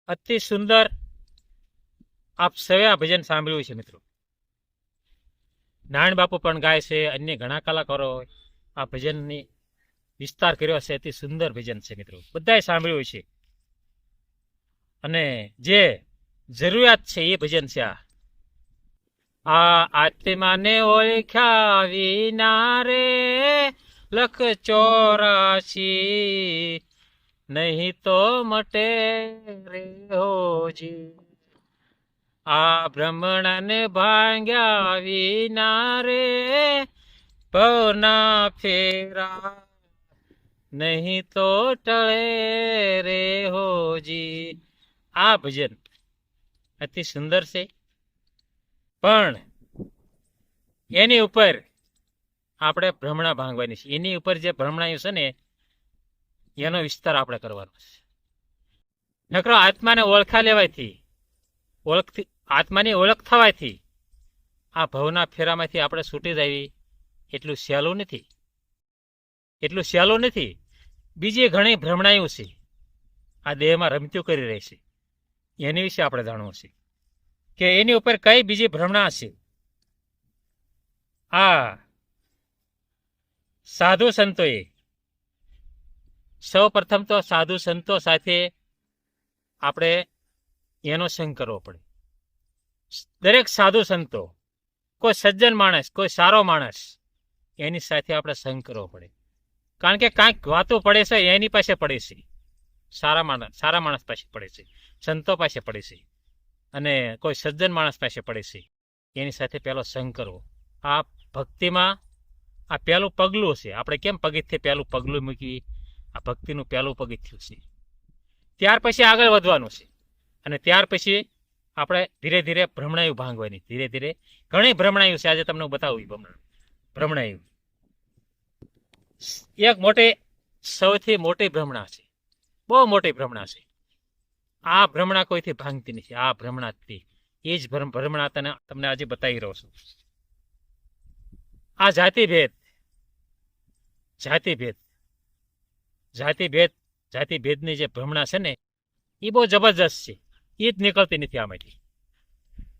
અતિ સુંદર આપ સૌએ આ ભજન સાંભળ્યું છે મિત્રો. નારાયણ બાપુ પણ ગાય છે, અન્ય ઘણા કલાકારો આ ભજનની વિસ્તાર કર્યો છે. અતિ સુંદર ભજન છે મિત્રો, બધાએ સાંભળ્યું છે. અને જે જરૂરિયાત છે એ ભજન છે. આ આત્માને ઓળખ્યા વિના રે લખ 84 નહીં તો મટે રે હોજી. આ ભ્રમણને ભાંગ્યા વિના રે પવના ફેરા નહીં તો ટળે રે હોજી. આ ભજન અતિ સુંદર છે, પણ એની ઉપર આપણે ભ્રમણા ભાંગવાની છે. એની ઉપર જે ભ્રમણાયું છે ને એનો વિસ્તાર આપણે કરવાનો છે. નકરો આત્માને ઓળખા લેવાથી, આત્માની ઓળખ થવાથી આ ભવના ફેરામાંથી આપણે છૂટી જવી એટલું સહેલું નથી. બીજી ઘણી ભ્રમણાયું છે આ દેહમાં રમતું કરી રહી છે. એની વિશે આપણે જાણવું છે કે એની ઉપર કઈ બીજી ભ્રમણા છે. આ સાધુ સંતોએ સૌ પ્રથમ તો સાધુ સંતો સાથે આપણે એનો સંગ કરવો પડે. દરેક સાધુ સંતો, કોઈ સજ્જન માણસ, કોઈ સારો માણસ, એની સાથે આપણે સંગ કરવો પડે. કારણ કે કાંઈક વાતો પડે છે એની પાસે પડે છે. સારા માણસ પાસે પડે છે, સંતો પાસે પડે છે, અને કોઈ સજ્જન માણસ પાસે પડે છે. એની સાથે પહેલો સંગ કરવો. આ ભક્તિમાં આ પહેલું પગલું છે. આપણે કેમ પગથિયે પહેલું પગલું મૂકવી, આ ભક્તિનું પહેલું પગથિયું છે. ત્યાર પછી આગળ વધવાનું છે. અને ત્યાર પછી આપણે ધીરે ધીરે ભ્રમણાયું ભાંગવાની. ધીરે ધીરે ઘણી ભ્રમણાયું છે. આજે તમને હું બતાવું ભ્રમણાયું. એક સૌથી મોટી ભ્રમણા છે, બહુ મોટી ભ્રમણા છે. આ ભ્રમણા કોઈથી ભાંગતી નથી. આ ભ્રમણા એ જ ભ્રમણા તમને આજે બતાવી રહ્યો છું. આ જાતિભેદની જે ભ્રમણા છે ને એ બહુ જબરજસ્ત છે. એ જ નીકળતી નથી આમાંથી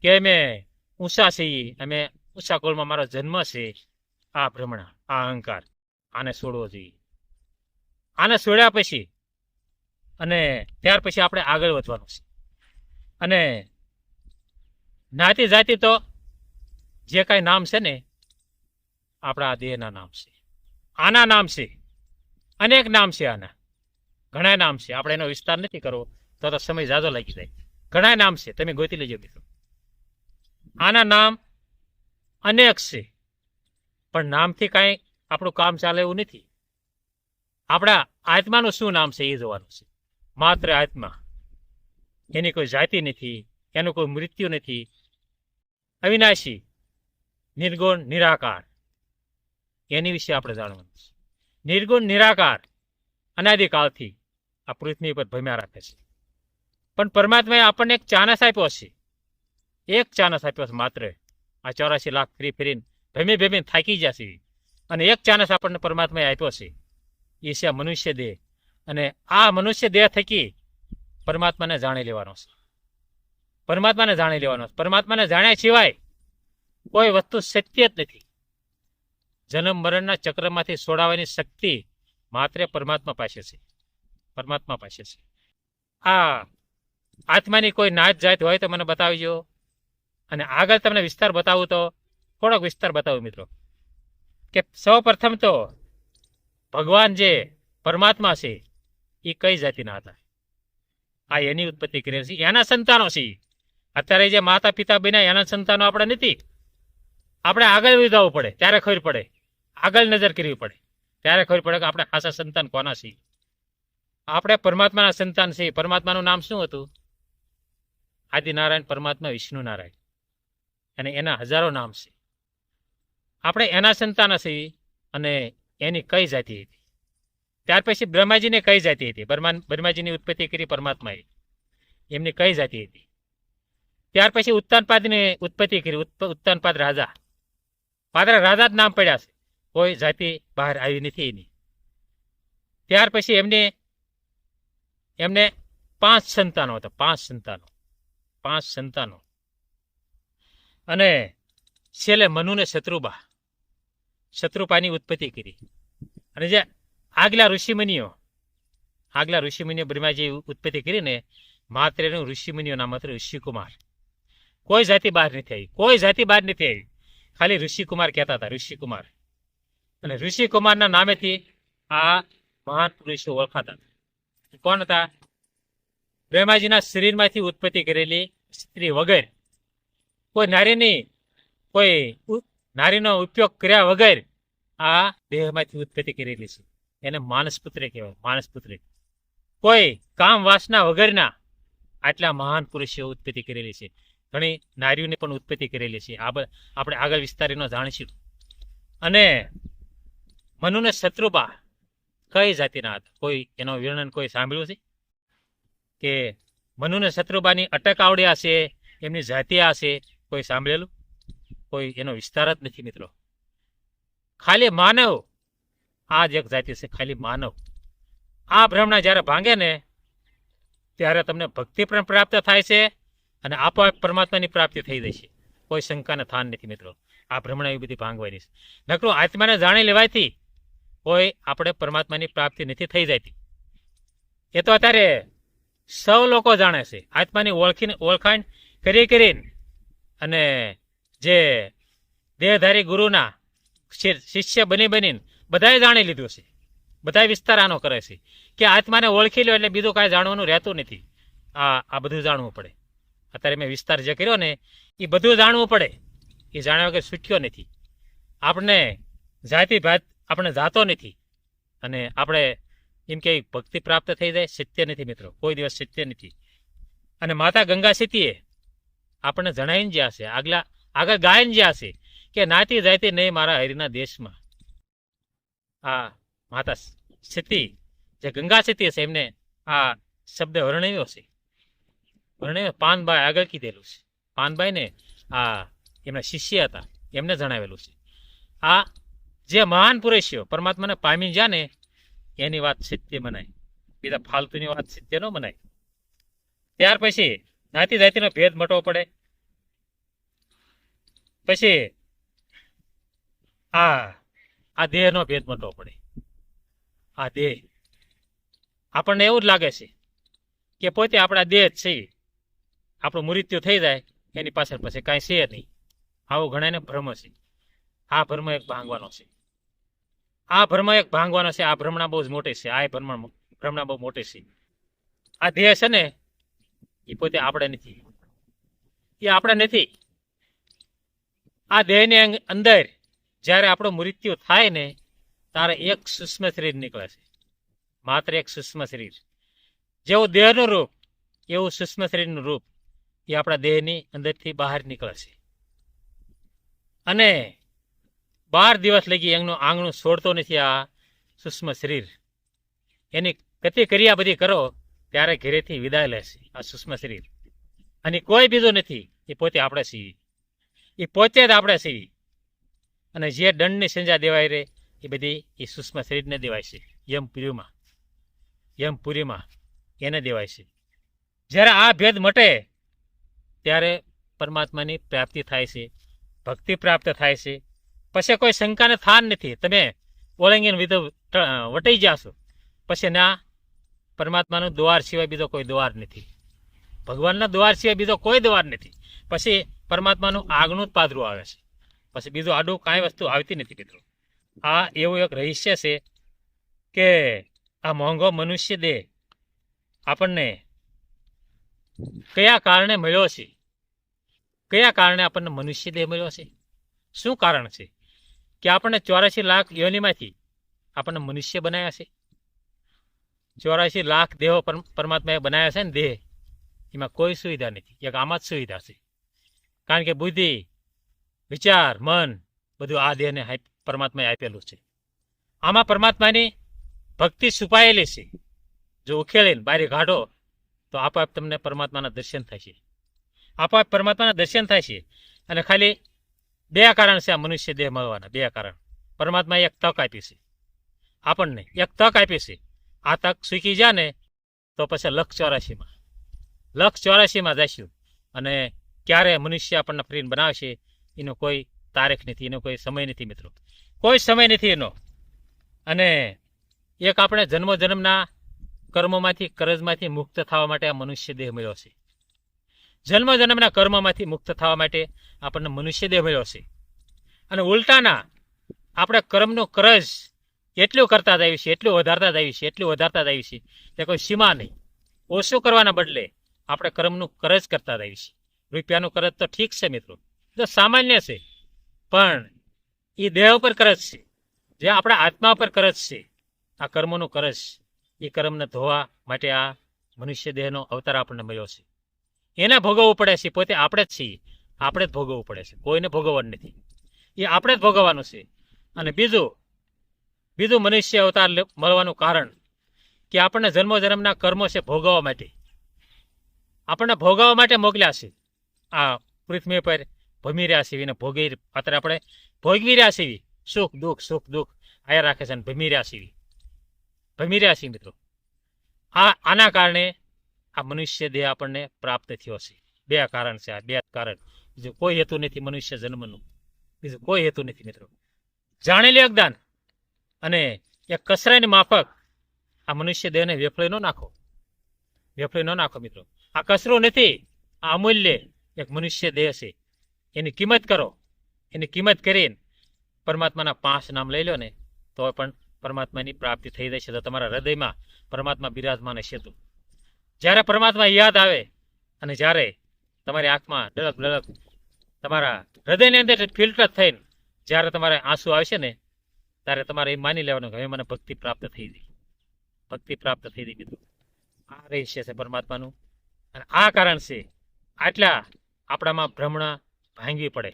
કે અમે ઊંચા છીએ, અમે ઊંચા કુળમાં મારો જન્મ છે. આ ભ્રમણા, આ અહંકાર, આને છોડવો જોઈએ. આને છોડ્યા પછી અને ત્યાર પછી આપણે આગળ વધવાનું છે. અને જ્ઞાતિ જાતિ તો જે કાંઈ નામ છે ને આપણા આ દેહના નામ છે. આના નામ છે, અનેક નામ છે. આના ઘણા નામ છે. આપણે એનો વિસ્તાર નથી કરવો તો સમય ઝાઝો લાગી જાય. ઘણા નામ છે, તમે ગોતી લેજો મિત્રો. આના નામ અનેક છે, પણ નામથી કાંઈ આપણું કામ ચાલે એવું નથી. આપણા આત્માનું શું નામ છે એ જોવાનું છે. માત્ર આત્મા, એની કોઈ જાતિ નથી, એનું કોઈ મૃત્યુ નથી. અવિનાશી, નિર્ગુણ, નિરાકાર, એની વિશે આપણે જાણવાનું છે. નિર્ગુણ નિરાકાર અનાદિકાળથી આ પૃથ્વી પર ભમ્યા રાખે છે. પણ પરમાત્માએ આપણને એક ચાનસ આપ્યો છે. એક ચાનસ આપ્યો છે માત્ર. આ 84 લાખ ફરીને ભમીને થાકી જશે. અને એક ચાનસ આપણને પરમાત્માએ આપ્યો છે. એ છે મનુષ્ય દેહ. અને આ મનુષ્ય દેહ થકી પરમાત્માને જાણી લેવાનો છે. પરમાત્માને જાણ્યા સિવાય કોઈ વસ્તુ સત્ય જ નથી. જન્મ મરણના ચક્રમાંથી છોડાવવાની શક્તિ માત્ર પરમાત્મા પાસે છે. આ આત્માની કોઈ નાત જાત હોય તો મને બતાવજો. અને આગળ તમને વિસ્તાર બતાવું તો થોડોક વિસ્તાર બતાવું મિત્રો. કે સૌ પ્રથમ તો ભગવાન જે પરમાત્મા છે એ કઈ જાતિના હતા. આ એની ઉત્પત્તિ કરી છે, એના સંતાનો છે. અત્યારે જે માતા પિતા બન્યા એના સંતાનો આપણે નથી. આપણે આગળ વિધાવવું પડે ત્યારે ખબર પડે. આગળ નજર કરવી પડે ત્યારે ખબર પડે કે આપણે ખાસા સંતાન કોના છીએ. આપણે પરમાત્માના સંતાન છીએ. પરમાત્માનું નામ શું હતું? આદિનારાયણ પરમાત્મા, વિષ્ણુ નારાયણ, અને એના હજારો નામ છે. આપણે એના સંતાન છીએ. અને એની કઈ જાતિ હતી? ત્યાર પછી બ્રહ્માજીને કઈ જાતિ હતી? બ્રહ્માજીની ઉત્પત્તિ કરી પરમાત્માએ, એમની કઈ જાતિ હતી? ત્યાર પછી ઉત્તાનપાદની ઉત્પત્તિ કરી. ઉત્તાનપાદ રાજા, રાજા જ નામ પડ્યા છે, કોઈ જાતિ બહાર આવી નથી એની. ત્યાર પછી એમને 5 સંતાનો હતા, 5 સંતાનો. અને છેલ્લે મનુને શત્રુપાની ઉત્પત્તિ કરી. અને જે આગલા ઋષિમુનિઓ બ્રહ્માજી ઉત્પત્તિ કરીને માત્ર એનું ઋષિમુનિઓના માત્ર ઋષિકુમાર. કોઈ જાતિ બહાર નથી આવી, ખાલી ઋષિકુમાર કહેતા હતા, ઋષિકુમાર. અને ઋષિકુમારના નામેથી આ મહાન પુરુષો ઓળખાતા હતા. કોણ હતા? બ્રહ્માજીના શરીરમાંથી ઉત્પત્તિ કરેલી સ્ત્રી વગર, કોઈ નારીનો ઉપયોગ કર્યા વગર આ દેહમાંથી ઉત્પત્તિ કરેલી છે. એને માનસપુત્ર કહેવાય, માનસપુત્ર. કોઈ કામ વાસના વગરના આટલા મહાન પુરુષો ઉત્પત્તિ કરેલી છે. ઘણી નારીઓની પણ ઉત્પત્તિ કરેલી છે. આપણે આગળ વિસ્તારીનો જાણીશું. અને મનુને શત્રુપા કઈ જાતિના હતા? કોઈ એનો વર્ણન કોઈ સાંભળ્યું છે કે મનુને શત્રુપાની અટક આવડ્યા છે, એમની જાતિ આ છે? કોઈ સાંભળેલું? કોઈ એનો વિસ્તાર જ નથી મિત્રો. ખાલી માનવ આ જ એક જાતિ છે, ખાલી માનવ. આ ભ્રમણા જ્યારે ભાંગે ને ત્યારે તમને ભક્તિ પણ પ્રાપ્ત થાય છે અને આપોઆપ પરમાત્માની પ્રાપ્તિ થઈ જાય છે. કોઈ શંકાને થાન નથી મિત્રો. આ ભ્રમણા એવી બધી ભાંગવાની છે. નકરું આત્માને જાણી લેવાયથી કોઈ આપણે પરમાત્માની પ્રાપ્તિ નથી થઈ જતી. એ તો અત્યારે સૌ લોકો જાણે છે. આત્માની ઓળખાણ કરીને અને જે દેહધારી ગુરુના શિષ્ય બનીને બધાએ જાણી લીધું છે. બધા વિસ્તાર આનો કરે છે કે આત્માને ઓળખી લો એટલે બીજું કાંઈ જાણવાનું રહેતું નથી. આ બધું જાણવું પડે. અત્યારે મેં વિસ્તાર જે કર્યો ને એ બધું જાણવું પડે. એ જાણ્યા વગર છૂટ્યો નથી. આપણે જાતિ ભાત આપણે જાતો નથી. અને આપણે એમ કે ભક્તિ પ્રાપ્ત થઈ જાય, સત્ય નથી મિત્રો, કોઈ દિવસ સત્ય નથી. અને માતા ગંગા સતીએ આપણને જણાવીને જ્યાં છે, આગળ ગાયન જ્યાં છે કે નાતી જાતી નહીં મારા હરિના દેશમાં. આ માતા સતી જે ગંગા સતી છે એમને આ શબ્દ વર્ણવ્યો છે. પાનબાઈ આગળ કીધેલું છે. પાનબાઈને આ એમના શિષ્ય હતા એમને જણાવેલું છે. આ જે મહાન પુરુષો પરમાત્માને પામી ગયા ને એની વાત સત્ય મનાય, બીજા ફાલતુની વાત સત્ય ન મનાય. ત્યાર પછી નાતી જાતિનો ભેદ મટવો પડે. પછી આ દેહનો ભેદ મટવો પડે. આ દેહ આપણને એવું જ લાગે છે કે પોતે આપણા દેહ જ છે, આપણું મૃત્યુ થઈ જાય એની પાછળ પછી કાંઈ છે નહીં. આવો ઘણાને ભ્રમ છે. આ ભ્રમ એક ભાંગવાનો છે. આ ભ્રમણા બહુ જ મોટી છે. આ ભ્રમણા બહુ મોટી છે. આ દેહ છે ને એ પોતે આપણે નથી. આ દેહની અંદર જ્યારે આપણું મૃત્યુ થાય ને ત્યારે એક સૂક્ષ્મ શરીર નીકળે છે. માત્ર એક સૂક્ષ્મ શરીર. જેવું દેહનું રૂપ એવું સૂક્ષ્મ શરીરનું રૂપ એ આપણા દેહની અંદરથી બહાર નીકળે છે. અને 12 દિવસ લગી એમનું આંગણું છોડતો નથી આ સૂક્ષ્મ શરીર. એની ક્રિયા બધી કરો ત્યારે ઘરેથી વિદાય લેશે આ સૂક્ષ્મ શરીર. અને કોઈ બીજું નથી, એ પોતે આપણે છીએ. એ પોતે જ આપણે છીએ. અને જે દંડની સજા દેવાય રે એ બધી એ સૂક્ષ્મ શરીરને દેવાય છે. યમપુરીમાં એને દેવાય છે. જ્યારે આ ભેદ મટે ત્યારે પરમાત્માની પ્રાપ્તિ થાય છે, ભક્તિ પ્રાપ્ત થાય છે. પછી કોઈ શંકાને થાન નથી. તમે ઓળંગીને વટાઈ જાશો પછી ના પરમાત્માનું દ્વાર સિવાય બીજો કોઈ દ્વાર નથી. ભગવાનના દ્વાર સિવાય બીજો કોઈ દ્વાર નથી. પછી પરમાત્માનું આગનું જ પાદરું આવે છે. પછી બીજું આડું કાંઈ વસ્તુ આવતી નથી મિત્રો. આ એવું એક રહસ્ય છે કે આ મોંઘો મનુષ્ય દેહ આપણને કયા કારણે મળ્યો છે? કયા કારણે આપણને મનુષ્ય દેહ મળ્યો છે? શું કારણ છે કે આપણને 84 લાખ યોનિમાંથી આપણને મનુષ્ય બનાવ્યા છે? 84 લાખ દેહો પરમાત્માએ બનાવ્યા છે ને દેહ, એમાં કોઈ સુવિધા નથી. એક આમાં જ સુવિધા છે. કારણ કે બુદ્ધિ, વિચાર, મન બધું આ દેહને પરમાત્માએ આપેલું છે. આમાં પરમાત્માની ભક્તિ છુપાયેલી છે. જો ઉખેલીને બારી કાઢો તો આપોઆપ તમને પરમાત્માના દર્શન થશે. અને ખાલી 2 કારણ છે આ મનુષ્ય દેહ મળવાના. 2 કારણ. પરમાત્માએ એક તક આપી છે આપણને, એક તક આપી છે. આ તક શીખી જાય ને તો પછી 1,84,માં જઈશું. અને ક્યારે મનુષ્ય આપણને ફરીને બનાવશે એનો કોઈ તારીખ નથી, એનો કોઈ સમય નથી મિત્રો, કોઈ સમય નથી એનો. અને એક આપણે જન્મના કર્મોમાંથી કરજમાંથી મુક્ત થવા માટે આ મનુષ્ય દેહ મળ્યો છે. જન્મના કર્મમાંથી મુક્ત થવા માટે આપણને મનુષ્ય દેહ મળ્યો છે. અને ઉલટાના આપણે કર્મનું કરજ એટલું કરતા જ આવીએ છીએ, એટલું વધારતા જ આવીએ છીએ તે કોઈ સીમા નહીં. ઓછું કરવાના બદલે આપણે કર્મનું કરજ કરતા જ આવીએ છીએ. રૂપિયાનું કરજ તો ઠીક છે મિત્રો, તો સામાન્ય છે, પણ એ દેહ ઉપર કરજ છે, જે આપણા આત્મા પર કરજ છે. આ કર્મોનું કરજ, એ કર્મને ધોવા માટે આ મનુષ્ય દેહનો અવતાર આપણને મળ્યો છે. એને ભોગવવું પડે છે, પોતે આપણે જ છીએ, આપણે જ ભોગવવું પડે છે, કોઈને ભોગવવાનું નથી, એ આપણે જ ભોગવવાનું છે. અને બીજું મનુષ્ય અવતાર મળવાનું કારણ કે આપણને જન્મના કર્મો છે ભોગવવા માટે, આપણને ભોગવવા માટે મોકલ્યા છે. આ પૃથ્વી પર ભમી રહ્યા છીએ, અત્યારે આપણે ભોગવી રહ્યા છીએ, સુખ દુઃખ આયા રાખે છે, અને ભમી રહ્યા છીએ મિત્રો. આના કારણે આ મનુષ્ય દેહ આપણને પ્રાપ્ત થયો છે. બે કારણ છે, આ બે કારણ, બીજું કોઈ હેતુ નથી મનુષ્ય જન્મનું, બીજું કોઈ હેતુ નથી મિત્રો. જાણેલું યોગદાન અને એક કસરાની માફક આ મનુષ્ય દેહને વેફળી ન નાખો મિત્રો. આ કસરો નથી, આ અમૂલ્ય એક મનુષ્ય દેહ છે. એની કિંમત કરો, એની કિંમત કરીને પરમાત્માના 5 નામ લઈ લો ને તો પણ પરમાત્માની પ્રાપ્તિ થઈ જશે. તો તમારા હૃદયમાં પરમાત્મા બિરાજમાન હશે. તો જ્યારે પરમાત્મા યાદ આવે અને જ્યારે તમારી આંખમાં ડળક તમારા હૃદયની અંદર ફિલ્ટર થઈને જ્યારે તમારે આંસુ આવશે ને, ત્યારે તમારે એ માની લેવાનું કે હવે મને ભક્તિ પ્રાપ્ત થઈ ગઈ મિત્રો. આ રહસ્ય છે પરમાત્માનું. અને આ કારણ છે આટલા આપણામાં ભ્રમણા ભાંગવી પડે,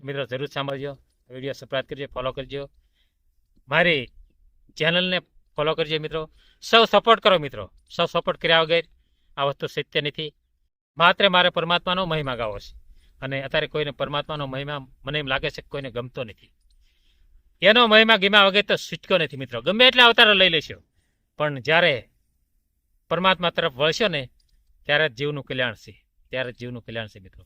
મિત્રો જરૂર સાંભળજો. વિડીયો સબસ્ક્રાઇબ કરજો, ફોલો કરજો, મારી ચેનલને ફોલો કરજો મિત્રો. સૌ સપોર્ટ કરો મિત્રો, સૌ સપોર્ટ કર્યા વગર આ વસ્તુ સત્ય નથી. મારે પરમાત્માનો મહિમા ગાવો છે. અને અત્યારે કોઈને પરમાત્માનો મહિમા મને એમ લાગે છે કે કોઈને ગમતો નથી. એનો મહિમા ગમ્યા વગર તો છૂટકો નથી મિત્રો. ગમે એટલા અવતારો લઈ લેશો, પણ જ્યારે પરમાત્મા તરફ વળશો ને ત્યારે જ જીવનું કલ્યાણ છે મિત્રો.